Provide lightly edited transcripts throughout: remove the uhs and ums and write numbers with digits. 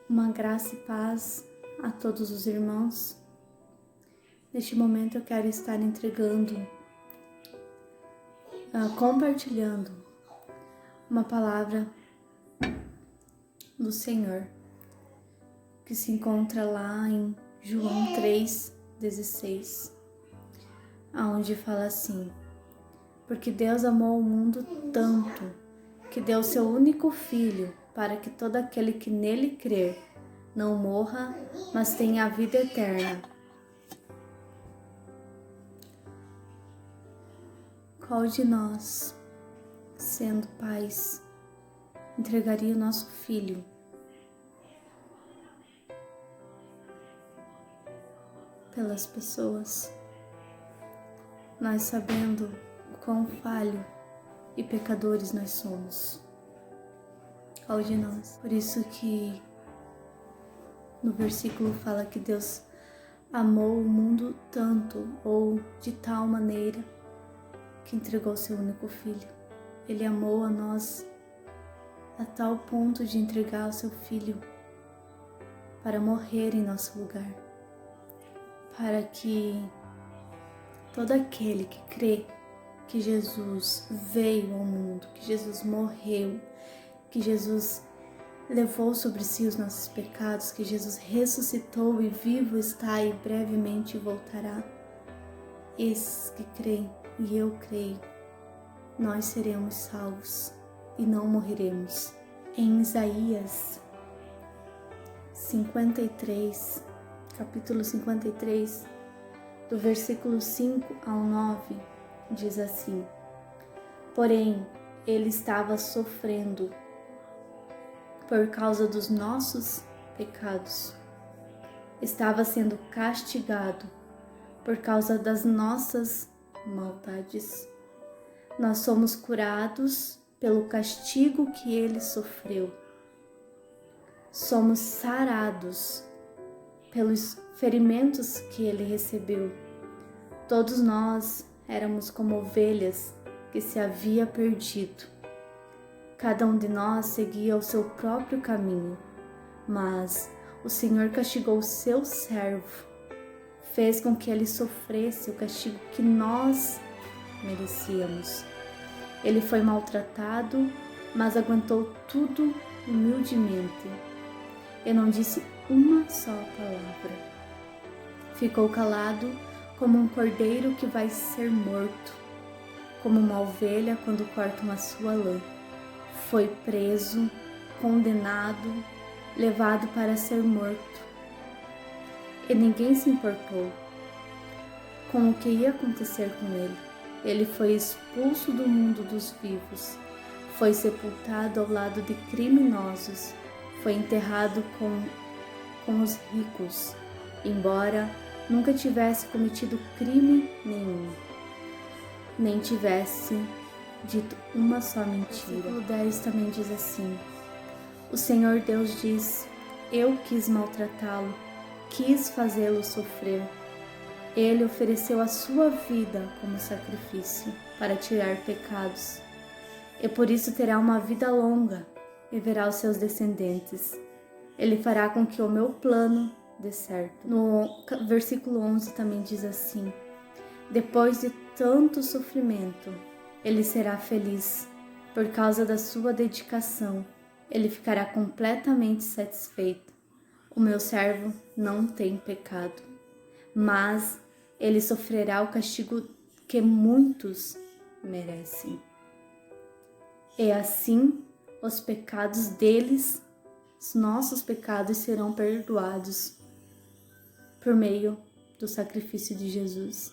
Uma graça e paz a todos os irmãos. Neste momento eu quero estar entregando, compartilhando uma palavra do Senhor que se encontra lá em João 3,16, onde fala assim: porque Deus amou o mundo tanto que deu seu único Filho, para que todo aquele que nele crer não morra, mas tenha a vida eterna. Qual de nós, sendo pais, entregaria o nosso filho pelas pessoas, nós sabendo o quão falho e pecadores nós somos? Qual de nós? Por isso que no versículo fala que Deus amou o mundo tanto, ou de tal maneira, que entregou seu único Filho. Ele amou a nós a tal ponto de entregar o seu Filho para morrer em nosso lugar, para que todo aquele que crê que Jesus veio ao mundo, que Jesus morreu, que Jesus levou sobre si os nossos pecados, que Jesus ressuscitou e vivo está e brevemente voltará. Esses que creem, e eu creio, nós seremos salvos e não morreremos. Em Isaías 53, capítulo 53, do versículo 5 ao 9, diz assim: porém, ele estava sofrendo por causa dos nossos pecados, estava sendo castigado por causa das nossas maldades. Nós somos curados pelo castigo que ele sofreu. Somos sarados pelos ferimentos que ele recebeu. Todos nós éramos como ovelhas que se havia perdido. Cada um de nós seguia o seu próprio caminho, mas o Senhor castigou o seu servo, fez com que ele sofresse o castigo que nós merecíamos. Ele foi maltratado, mas aguentou tudo humildemente. E não disse uma só palavra. Ficou calado como um cordeiro que vai ser morto, como uma ovelha quando cortam a sua lã. Foi preso, condenado, levado para ser morto. E ninguém se importou com o que ia acontecer com ele. Ele foi expulso do mundo dos vivos, foi sepultado ao lado de criminosos, foi enterrado com os ricos, embora nunca tivesse cometido crime nenhum, nem tivesse dito uma só mentira. O 10 também diz assim: o Senhor Deus diz: eu quis maltratá-lo, quis fazê-lo sofrer. Ele ofereceu a sua vida como sacrifício para tirar pecados, e por isso terá uma vida longa e verá os seus descendentes. Ele fará com que o meu plano dê certo. No versículo 11 também diz assim: depois de tanto sofrimento, ele será feliz. Por causa da sua dedicação, ele ficará completamente satisfeito. O meu servo não tem pecado, mas ele sofrerá o castigo que muitos merecem. E assim, os pecados deles, os nossos pecados, serão perdoados por meio do sacrifício de Jesus.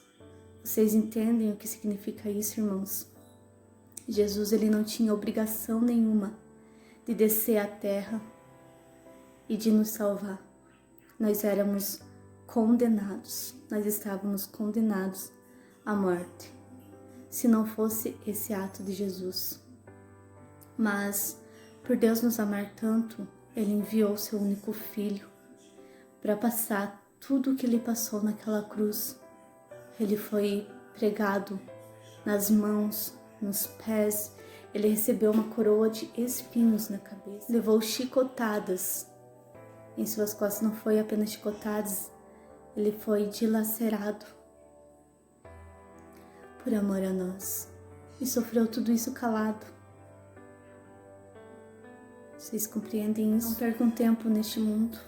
Vocês entendem o que significa isso, irmãos? Jesus, ele não tinha obrigação nenhuma de descer à terra e de nos salvar. Nós éramos condenados, nós estávamos condenados à morte, se não fosse esse ato de Jesus. Mas, por Deus nos amar tanto, ele enviou seu único Filho para passar tudo o que ele passou naquela cruz. Ele foi pregado nas mãos, nos pés, ele recebeu uma coroa de espinhos na cabeça, levou chicotadas Em suas costas não foi apenas chicotadas, ele foi dilacerado por amor a nós. E sofreu tudo isso calado. Vocês compreendem isso? Não percam tempo neste mundo,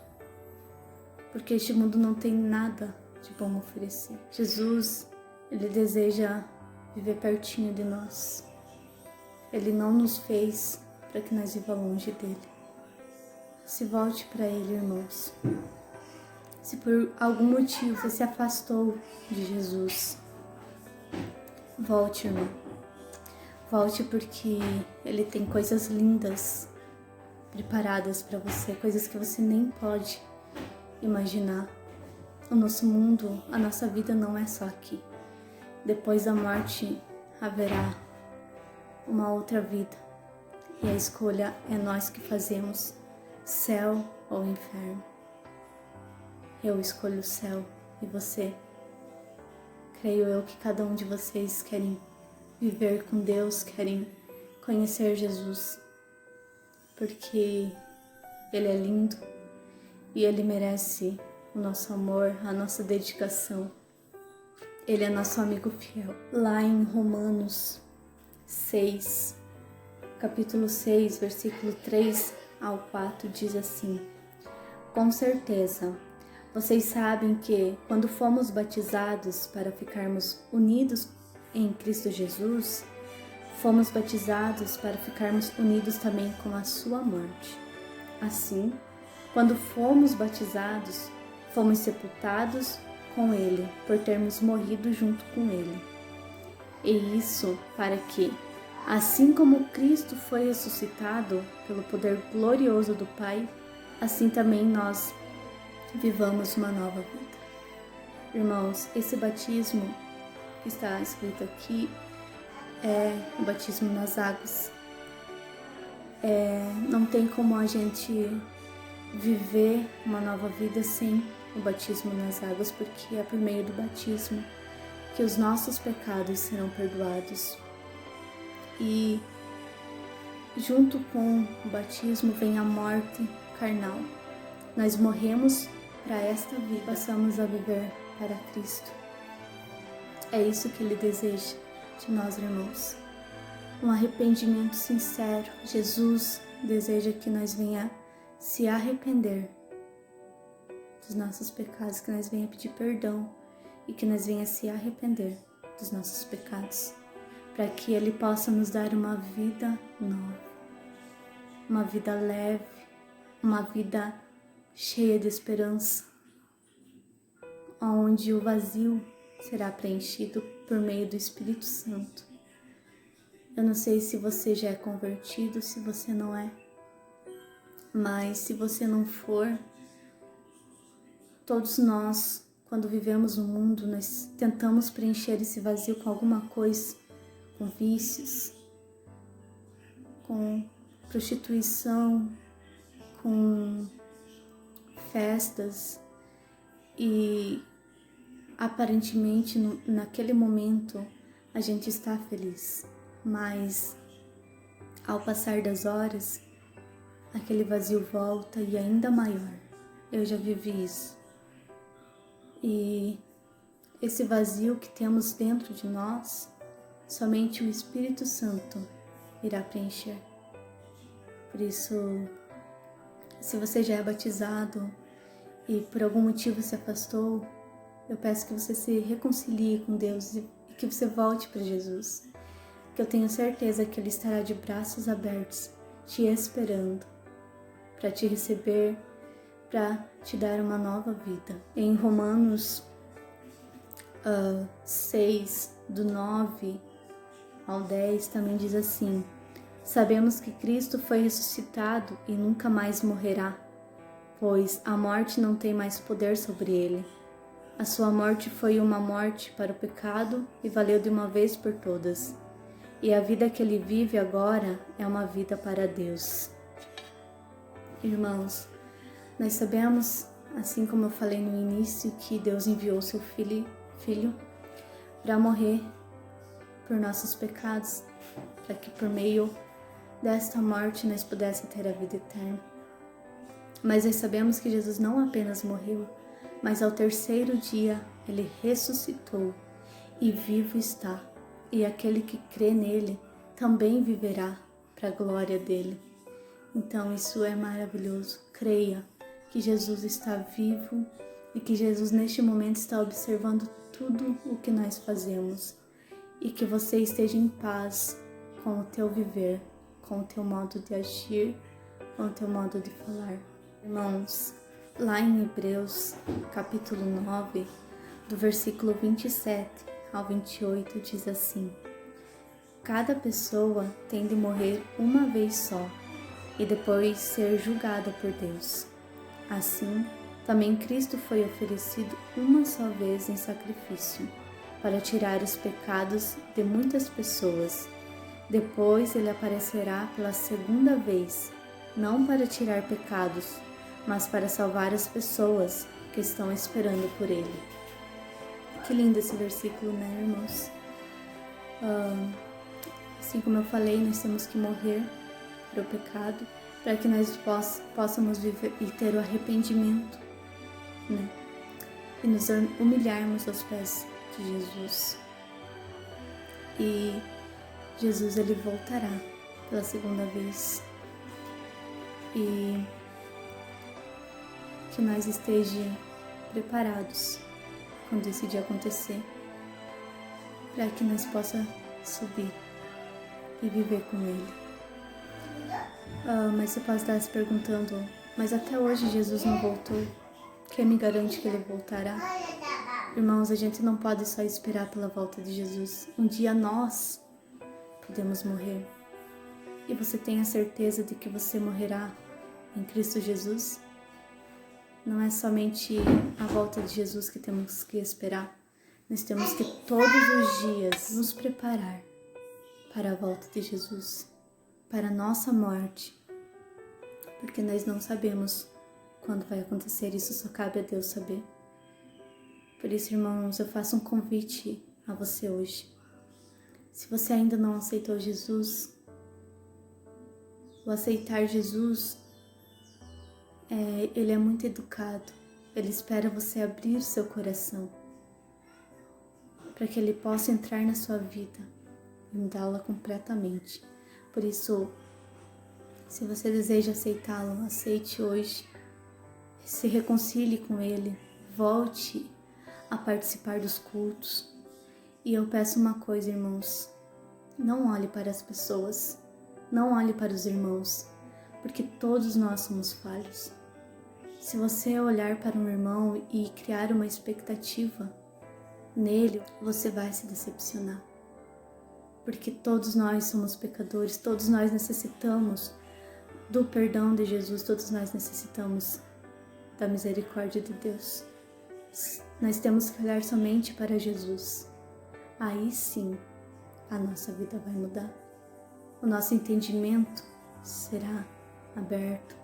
porque este mundo não tem nada de bom a oferecer. Jesus, ele deseja viver pertinho de nós. Ele não nos fez para que nós vivamos longe dele. Se volte para ele, irmãos. Se por algum motivo você se afastou de Jesus, volte, irmão. Volte, porque ele tem coisas lindas preparadas para você, coisas que você nem pode imaginar. O nosso mundo, a nossa vida não é só aqui. Depois da morte haverá uma outra vida. E a escolha é nós que fazemos, céu ou inferno. Eu escolho o céu, e você? Creio eu que cada um de vocês querem viver com Deus, querem conhecer Jesus, porque Ele é lindo e Ele merece o nosso amor, a nossa dedicação. Ele é nosso amigo fiel. Lá em Romanos 6, capítulo 6, versículo 3 ao 4, diz assim: com certeza, vocês sabem que, quando fomos batizados para ficarmos unidos em Cristo Jesus, fomos batizados para ficarmos unidos também com a sua morte. Assim, quando fomos batizados, fomos sepultados com Ele, por termos morrido junto com Ele. E isso para que, assim como Cristo foi ressuscitado pelo poder glorioso do Pai, assim também nós vivamos uma nova vida. Irmãos, esse batismo que está escrito aqui é o batismo nas águas. Não tem como a gente viver uma nova vida sem o batismo nas águas, porque é por meio do batismo que os nossos pecados serão perdoados. E junto com o batismo vem a morte carnal. Nós morremos para esta vida, passamos a viver para Cristo. É isso que Ele deseja de nós, irmãos. Um arrependimento sincero. Jesus deseja que nós venha se arrepender dos nossos pecados, que nós venha pedir perdão e que nós venha se arrepender dos nossos pecados, para que Ele possa nos dar uma vida nova, uma vida leve, uma vida cheia de esperança, onde o vazio será preenchido por meio do Espírito Santo. Eu não sei se você já é convertido, se você não é, mas se você não for, todos nós, quando vivemos no mundo, nós tentamos preencher esse vazio com alguma coisa, com vícios, com prostituição, com festas, e aparentemente naquele momento a gente está feliz, mas ao passar das horas aquele vazio volta e ainda maior. Eu já vivi isso. E esse vazio que temos dentro de nós, somente o Espírito Santo irá preencher. Por isso, se você já é batizado e por algum motivo se afastou, eu peço que você se reconcilie com Deus e que você volte para Jesus, que eu tenho certeza que Ele estará de braços abertos, te esperando, para te receber, para te dar uma nova vida. Em Romanos 6, do 9 ao 10, também diz assim: sabemos que Cristo foi ressuscitado e nunca mais morrerá, pois a morte não tem mais poder sobre ele. A sua morte foi uma morte para o pecado e valeu de uma vez por todas. E a vida que ele vive agora é uma vida para Deus. Irmãos, nós sabemos, assim como eu falei no início, que Deus enviou seu filho para morrer por nossos pecados, para que por meio desta morte nós pudéssemos ter a vida eterna. Mas nós sabemos que Jesus não apenas morreu, mas ao terceiro dia ele ressuscitou e vivo está. E aquele que crê nele também viverá para a glória dele. Então isso é maravilhoso. Creia que Jesus está vivo e que Jesus neste momento está observando tudo o que nós fazemos. E que você esteja em paz com o teu viver, com o teu modo de agir, com o teu modo de falar. Irmãos, lá em Hebreus, capítulo 9, do versículo 27 ao 28, diz assim: cada pessoa tem de morrer uma vez só e depois ser julgada por Deus. Assim, também Cristo foi oferecido uma só vez em sacrifício, para tirar os pecados de muitas pessoas. Depois ele aparecerá pela segunda vez, não para tirar pecados, mas para salvar as pessoas que estão esperando por ele. Que lindo esse versículo, né, irmãos? Assim como eu falei, nós temos que morrer para o pecado, para que nós possamos viver e ter o arrependimento, né? E nos humilharmos aos pés de Jesus. E Jesus, ele voltará pela segunda vez. E que nós estejamos preparados quando esse dia acontecer, para que nós possamos subir e viver com ele. Mas você pode estar se perguntando, mas até hoje Jesus não voltou? Quem me garante que ele voltará? Irmãos, a gente não pode só esperar pela volta de Jesus. Um dia nós podemos morrer. E você tem a certeza de que você morrerá em Cristo Jesus? Não é somente a volta de Jesus que temos que esperar. Nós temos que todos os dias nos preparar para a volta de Jesus, para a nossa morte. Porque nós não sabemos quando vai acontecer, isso só cabe a Deus saber. Por isso, irmãos, eu faço um convite a você hoje. Se você ainda não aceitou Jesus, o aceitar Jesus, ele é muito educado. Ele espera você abrir seu coração para que ele possa entrar na sua vida e mudá-la completamente. Por isso, se você deseja aceitá-lo, aceite hoje, se reconcilie com ele, volte a participar dos cultos. E eu peço uma coisa, irmãos, não olhe para as pessoas, não olhe para os irmãos, porque todos nós somos falhos. Se você olhar para um irmão e criar uma expectativa nele, você vai se decepcionar. Porque todos nós somos pecadores, todos nós necessitamos do perdão de Jesus, todos nós necessitamos da misericórdia de Deus. Nós temos que olhar somente para Jesus. Aí sim, a nossa vida vai mudar. O nosso entendimento será aberto,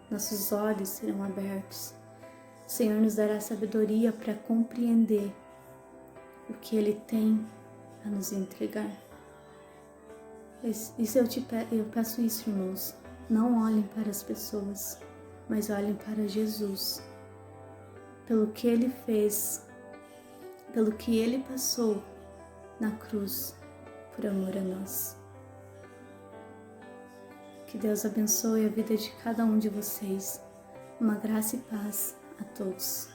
nossos olhos serão abertos. O Senhor nos dará sabedoria para compreender o que Ele tem a nos entregar. Eu peço isso, irmãos. Não olhem para as pessoas, mas olhem para Jesus. Pelo que Ele fez, pelo que Ele passou na cruz, por amor a nós. Que Deus abençoe a vida de cada um de vocês. Uma graça e paz a todos.